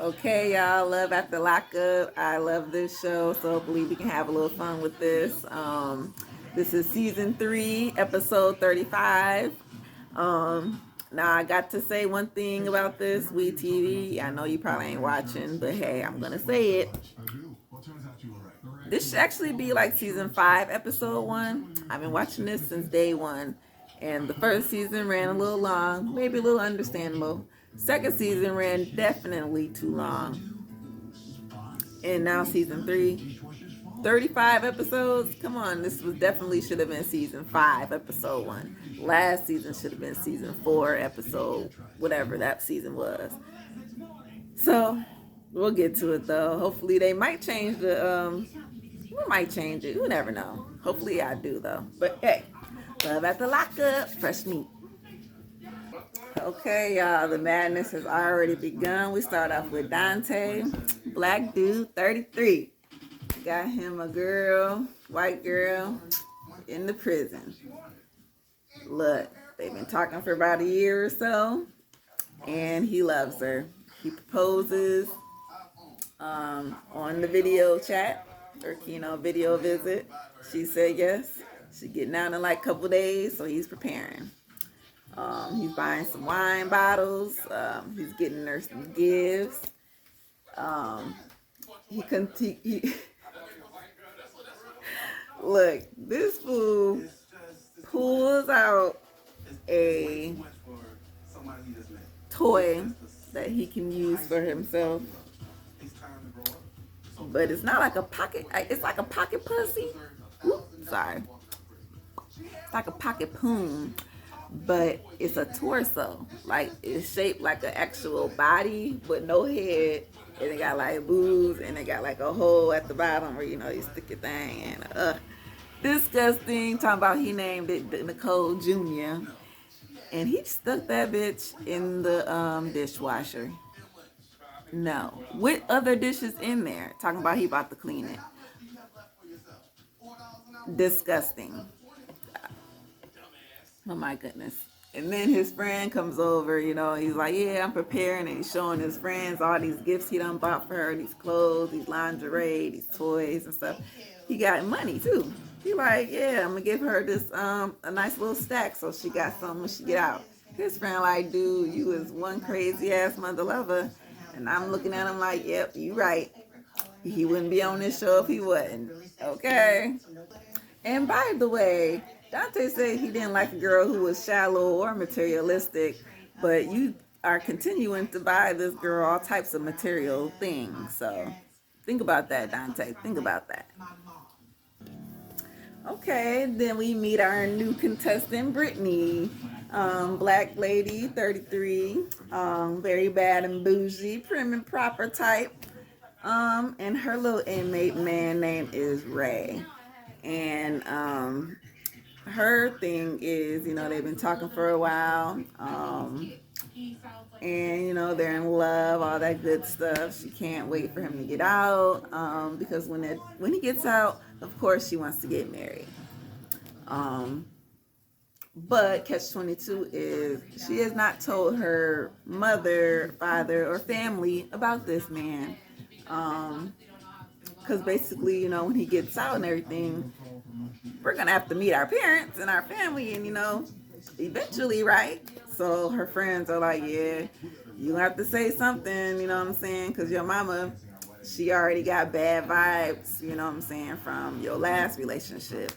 Okay, y'all, love after lockup. I love this show, so hopefully we can have a little fun with this. This is season 3, episode 35. Now I got to say one thing about this TV. I know you probably ain't watching, but hey, I'm gonna say it. This should actually be like season 5, episode 1. I've been watching this since day 1, and the first season ran a little long, maybe a little understandable. Second season ran definitely too long, and now season 3, 35 episodes. Come on, this was definitely should have been season 5, episode 1. Last season should have been season 4, episode whatever that season was. So we'll get to it though. Hopefully they might change the we might change it. You never know. Hopefully I do though. But hey, love at the lockup, fresh meat. Okay, y'all, the madness has already begun. We start off with Dante, black dude, 33. Got him a girl, white girl, in the prison. Look, they've been talking for about a year or so, and he loves her. He proposes on the video chat, or video visit. She said yes. She's getting out in like a couple days, so he's preparing. He's buying some wine bottles. He's getting her some gifts. He look, this fool pulls out a toy that he can use for himself, but it's not like a pocket. It's like a pocket pussy. Sorry, it's like a pocket poon, but it's a torso. Like it's shaped like an actual body, but no head. And it got like boobs, and it got like a hole at the bottom where you stick your thing in. Disgusting. Talking about he named it Nicole Jr. and he stuck that bitch in the dishwasher. No, with other dishes in there. Talking about he about to clean it. Disgusting. Oh my goodness. And then his friend comes over, he's like, yeah, I'm preparing. And he's showing his friends all these gifts he done bought for her, these clothes, these lingerie, these toys and stuff. He got money too. He like, yeah, I'm gonna give her this a nice little stack so she got something when she get out. His friend like, dude, you is one crazy ass mother lover. And I'm looking at him like, yep, you right. He wouldn't be on this show if he wasn't. Okay. And by the way, Dante said he didn't like a girl who was shallow or materialistic, but you are continuing to buy this girl all types of material things. So think about that, Dante. Think about that. Okay, then we meet our new contestant, Brittany. Black lady, 33, very bad and bougie, prim and proper type. And her little inmate man name is Ray. And her thing is, they've been talking for a while. And they're in love, all that good stuff. She can't wait for him to get out, because when he gets out, of course she wants to get married. But catch 22 is she has not told her mother, father, or family about this man. Because basically, when he gets out and everything, we're gonna have to meet our parents and our family, and eventually, right? So her friends are like, yeah, you have to say something, you know what I'm saying? Because your mama, she already got bad vibes, you know what I'm saying, from your last relationship.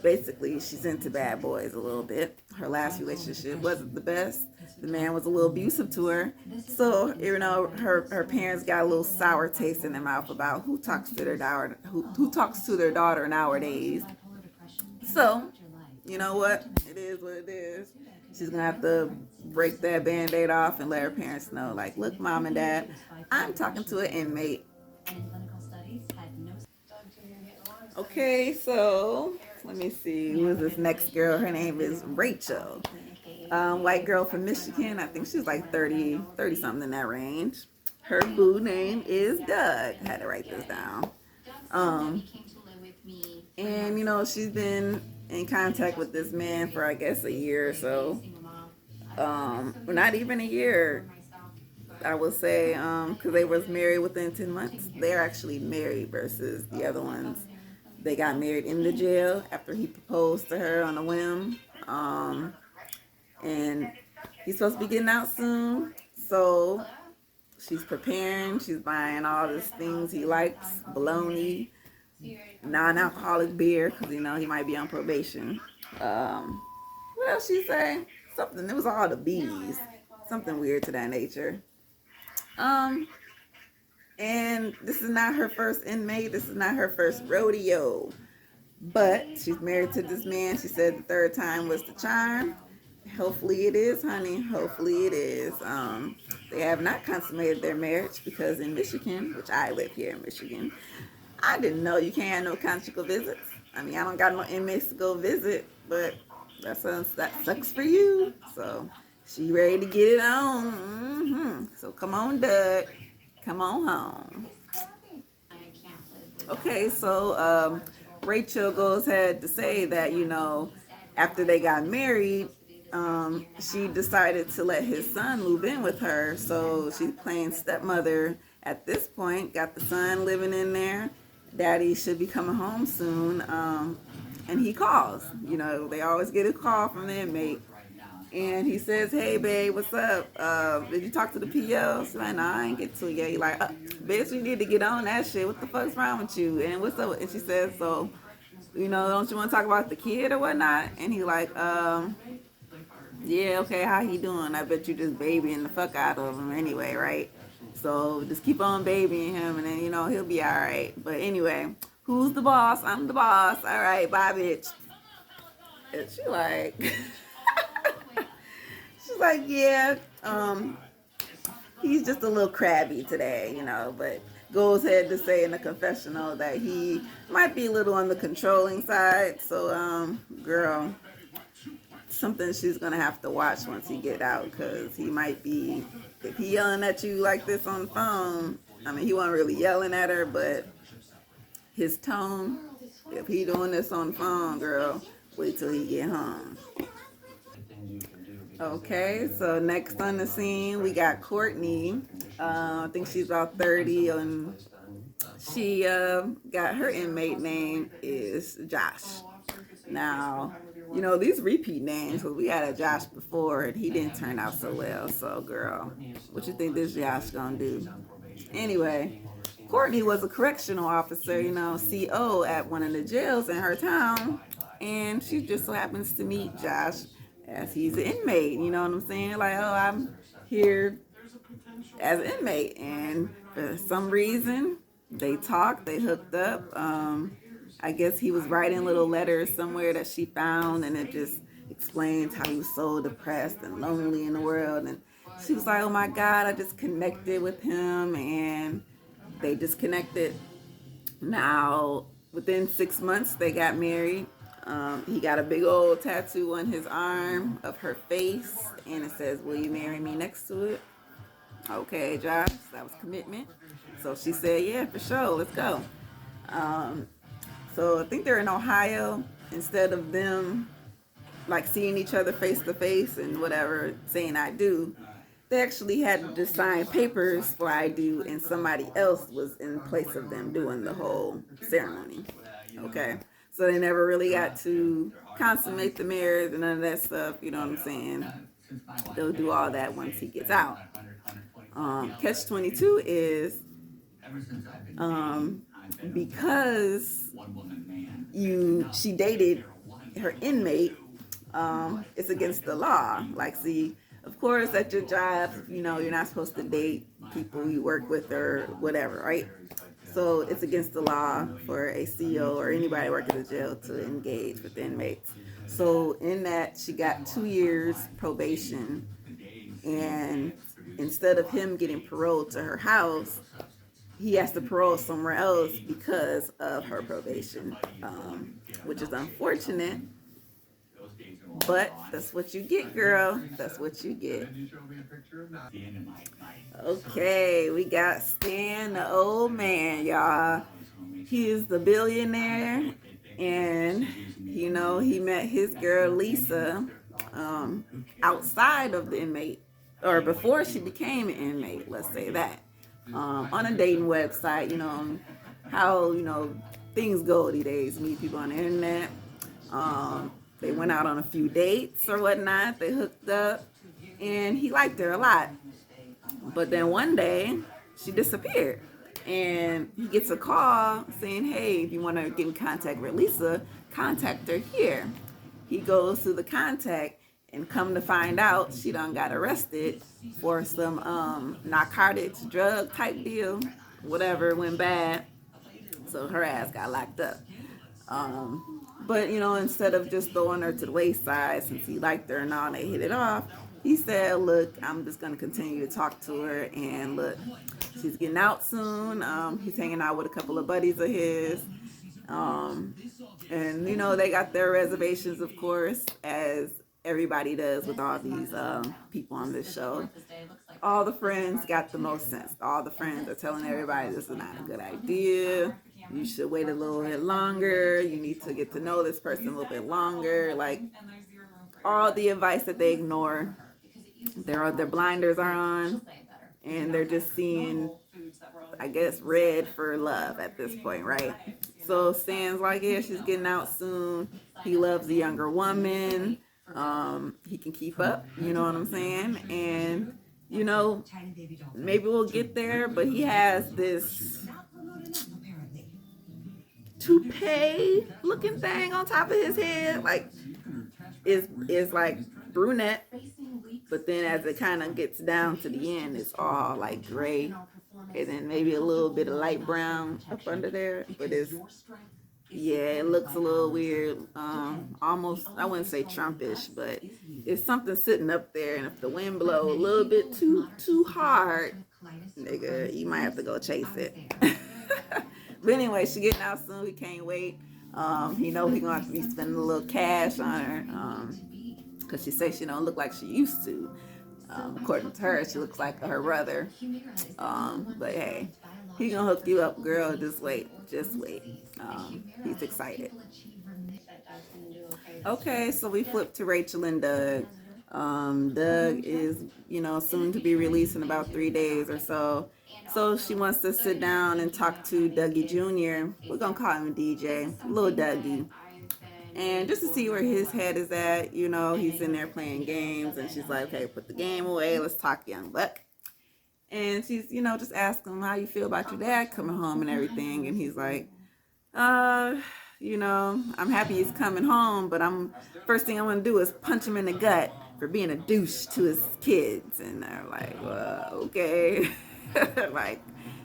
Basically, she's into bad boys a little bit. Her last relationship wasn't the best. The man was a little abusive to her. So, her parents got a little sour taste in their mouth about who talks to their daughter, who talks to their daughter nowadays. So, you know what? It is what it is. She's going to have to break that Band-Aid off and let her parents know, like, look, mom and dad, I'm talking to an inmate. Okay, so let me see. Who is this next girl? Her name is Rachel. White girl from Michigan. I think she's like 30 something in that range. Her boo name is Doug. I had to write this down. And she's been in contact with this man for I guess a year or so. Not even a year. I would say, because they was married within 10 months. They're actually married versus the other ones. They got married in the jail after he proposed to her on a whim. And he's supposed to be getting out soon. So she's preparing. She's buying all these things he likes. Bologna, non-alcoholic beer, because, you know, he might be on probation. What else she say? Something. It was all the B's. Something weird to that nature. And this is not her first inmate. This is not her first rodeo. But she's married to this man. She said the third time was the charm. Hopefully it is, honey. Hopefully it is. They have not consummated their marriage because in Michigan, which I live here in Michigan, I didn't know you can't have no conjugal visits. I mean, I don't got no inmates to go visit, but that sucks for you. So she ready to get it on. So come on, Doug. Come on home. Okay, so Rachel goes ahead to say that, you know, after they got married, she decided to let his son move in with her. So she's playing stepmother at this point. Got the son living in there. Daddy should be coming home soon. And he calls. You know, they always get a call from the inmate. And he says, hey, babe, what's up? Did you talk to the PO? She's like, no, I ain't get to it yet. He's like, bitch, you need to get on that shit. What the fuck's wrong with you? And what's up? And she says, so, you know, don't you want to talk about the kid or whatnot? And he's like, yeah, okay, how he doing? I bet you just babying the fuck out of him anyway, right? So just keep on babying him and then, you know, he'll be all right. But anyway, who's the boss? I'm the boss. All right, bye, bitch. And she like... She's like, yeah, he's just a little crabby today, you know, but goes ahead to say in the confessional that he might be a little on the controlling side. So, girl, something she's going to have to watch once he get out, because he might be, if he yelling at you like this on the phone, I mean, he wasn't really yelling at her, but his tone, if he doing this on the phone, girl, wait till he get home. Okay, so next on the scene, we got Courtney. I think she's about 30, and she got her inmate name is Josh. Now, you know, these repeat names, because we had a Josh before, and he didn't turn out so well. So, girl, what you think this Josh gonna do? Anyway, Courtney was a correctional officer, you know, CO at one of the jails in her town, and she just so happens to meet Josh as he's an inmate, you know what I'm saying? Like, oh, I'm here as an inmate. And for some reason, they talked, they hooked up. I guess he was writing little letters somewhere that she found, and it just explains how he was so depressed and lonely in the world. And she was like, oh my God, I just connected with him, and they just connected. Now, within 6 months, they got married. He got a big old tattoo on his arm of her face, and it says, will you marry me next to it? Okay, Josh, that was commitment. So she said, yeah, for sure, let's go. So I think they're in Ohio. Instead of them like seeing each other face to face and whatever, saying I do, they actually had to just sign papers for I do, and somebody else was in place of them doing the whole ceremony. Okay. So they never really got to consummate the marriage and none of that stuff, you know what I'm saying? They'll do all that once he gets out. Catch-22 is because she dated her inmate, it's against the law. Like, see, of course, at your job, you know, you're not supposed to date people you work with or whatever, right? So it's against the law for a CO or anybody working at the jail to engage with inmates. So in that, she got 2 years probation, and instead of him getting paroled to her house, he has to parole somewhere else because of her probation, which is unfortunate. But that's what you get, girl. That's what you get. Okay, we got Stan, the old man, y'all. He is the billionaire, and, you know, he met his girl, Lisa, outside of the inmate or before she became an inmate, let's say that, on a dating website, how, things go these days. Meet people on the internet. They went out on a few dates or whatnot. They hooked up, and he liked her a lot. But then one day, she disappeared. And he gets a call saying, hey, if you want to get in contact with Lisa, contact her here. He goes to the contact, and come to find out, she done got arrested for some narcotics, drug type deal. Whatever went bad. So her ass got locked up. But, instead of just throwing her to the wayside, since he liked her and all, they hit it off, he said, look, I'm just going to continue to talk to her, and look, she's getting out soon. He's hanging out with a couple of buddies of his. And, they got their reservations, of course, as everybody does with all these people on this show. All the friends got the most sense. All the friends are telling everybody this is not a good idea. You should wait a little bit longer. You need to get to know this person a little bit longer. Like, all the advice that they ignore, their blinders are on, and they're just seeing, I guess, red for love at this point, right? So Stan's like, yeah, she's getting out soon. He loves the younger woman. He can keep up, you know what I'm saying? And, maybe we'll get there, but he has this toupee looking thing on top of his head, like, is like brunette, but then as it kind of gets down to the end, it's all like gray, and then maybe a little bit of light brown up under there, but it looks a little weird, almost, I wouldn't say Trumpish, but it's something sitting up there, and if the wind blow a little bit too hard, nigga, you might have to go chase it. But anyway, she getting out soon, he can't wait. He know he gonna have to be spending a little cash on her, because she says she don't look like she used to. According to her, she looks like her brother. But hey, he gonna hook you up, girl. Just wait. He's excited. Okay, so we flip to Rachel and Doug. Doug is, soon to be released in about 3 days or so. So she wants to sit down and talk to Dougie Jr. We're gonna call him DJ, little Dougie. And just to see where his head is at, he's in there playing games, and she's like, okay, put the game away, let's talk, young buck. And she's, just asking him how you feel about your dad coming home and everything. And he's like, I'm happy he's coming home, but first thing I want to do is punch him in the gut for being a douche to his kids. And they're like, well, okay.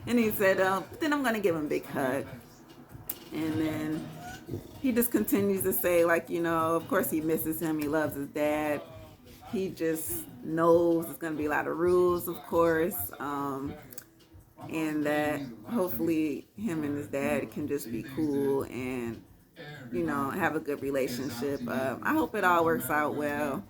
And he said, then I'm going to give him a big hug. And then he just continues to say, of course he misses him. He loves his dad. He just knows there's going to be a lot of rules, of course. And that hopefully him and his dad can just be cool and, have a good relationship. I hope it all works out well.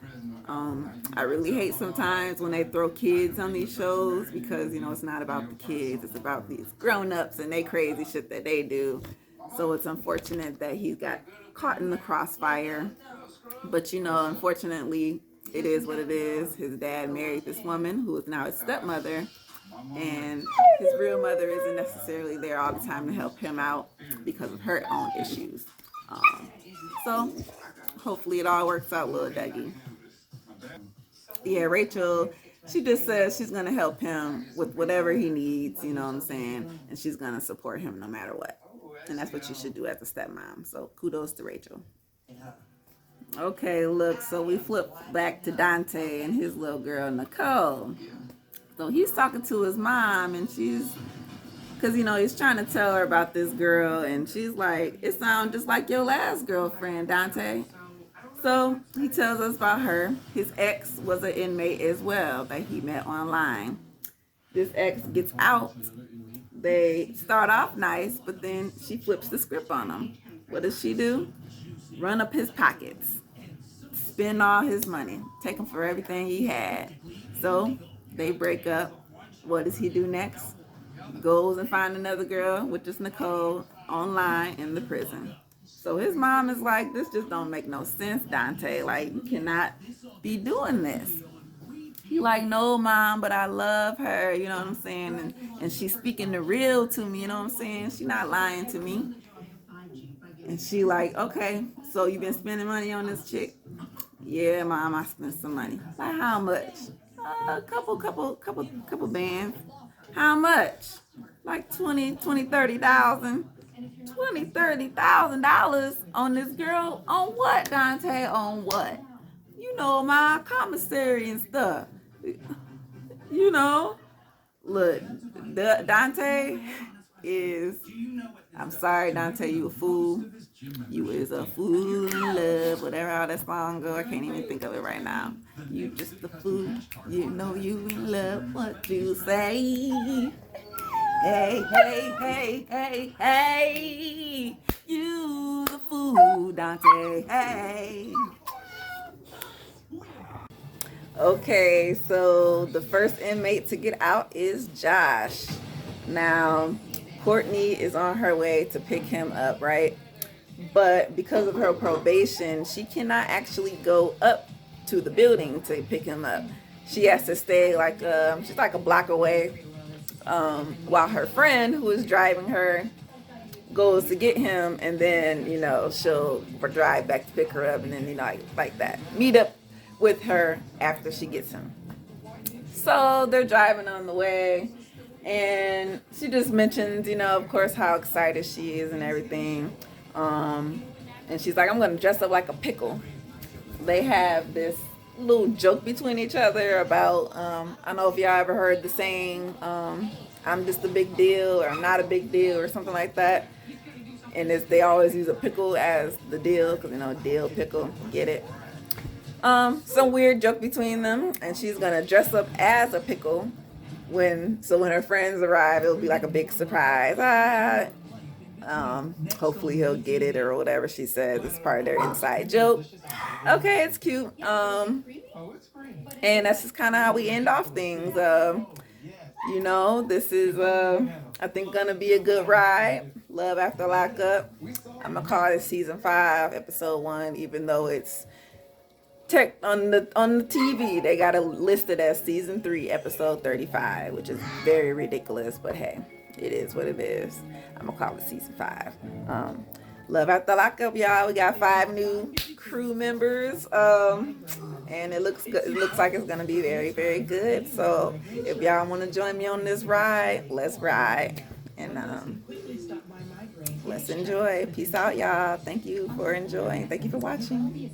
I really hate sometimes when they throw kids on these shows because, it's not about the kids. It's about these grown-ups and they crazy shit that they do. So it's unfortunate that he got caught in the crossfire. But, unfortunately, it is what it is. His dad married this woman who is now his stepmother. And his real mother isn't necessarily there all the time to help him out because of her own issues. So hopefully it all works out, little Dougie. Yeah, Rachel, she just says she's going to help him with whatever he needs, you know what I'm saying? And she's going to support him no matter what. And that's what you should do as a stepmom. So kudos to Rachel. Okay, look, so we flip back to Dante and his little girl, Nicole. So he's talking to his mom, and because, he's trying to tell her about this girl, and she's like, it sounds just like your last girlfriend, Dante. So he tells us about her. His ex was an inmate as well that he met online. This ex gets out. They start off nice, but then she flips the script on him. What does she do? Run up his pockets. Spend all his money. Take him for everything he had. So they break up. What does he do next? Goes and find another girl, which is Nicole, online in the prison. So his mom is like, this just don't make no sense, Dante. Like, you cannot be doing this. He like, no, mom, but I love her. You know what I'm saying? And she's speaking the real to me. You know what I'm saying? She not lying to me. And she like, okay, so you been spending money on this chick? Yeah, mom, I spent some money. Like how much? A couple bands. How much? Like 30,000. $30,000 on this girl. On what, Dante? On what? You know, my commissary and stuff. You know, look, Dante is. I'm sorry, Dante, you a fool. You is a fool in love. Whatever how that song go, I can't even think of it right now. You just a fool. You know you in love. What you say? Hey, hey, hey, hey, hey. You the fool, Dante. Hey. Okay, so the first inmate to get out is Josh. Now, Courtney is on her way to pick him up, right? But because of her probation, she cannot actually go up to the building to pick him up. She has to stay like she's like a block away, while her friend who is driving her goes to get him, and then she'll drive back to pick her up, and then like that meet up with her after she gets him. So they're driving on the way, and she just mentions, of course, how excited she is and everything. And she's like, I'm gonna dress up like a pickle. They have this little joke between each other about I don't know if y'all ever heard the saying, I'm just a big deal, or I'm not a big deal, or something like that. And they always use a pickle as the deal, because deal, pickle, get it. Some weird joke between them, and she's gonna dress up as a pickle when her friends arrive. It'll be like a big surprise. Hopefully he'll get it, or whatever she says. It's part of their inside joke. Okay, it's cute. And that's just kind of how we end off things. This is I think gonna be a good ride. Love After Lockup. I'm gonna call it season 5, episode 1, even though it's on the TV they got it listed as season 3, episode 35, which is very ridiculous, but hey, it is what it is. I'm gonna call it season 5. Love After Lockup, y'all. We got 5 new crew members, and it looks good. It looks like it's gonna be very, very good. So if y'all want to join me on this ride, let's ride, and let's enjoy. Peace out, y'all. Thank you for enjoying. Thank you for watching.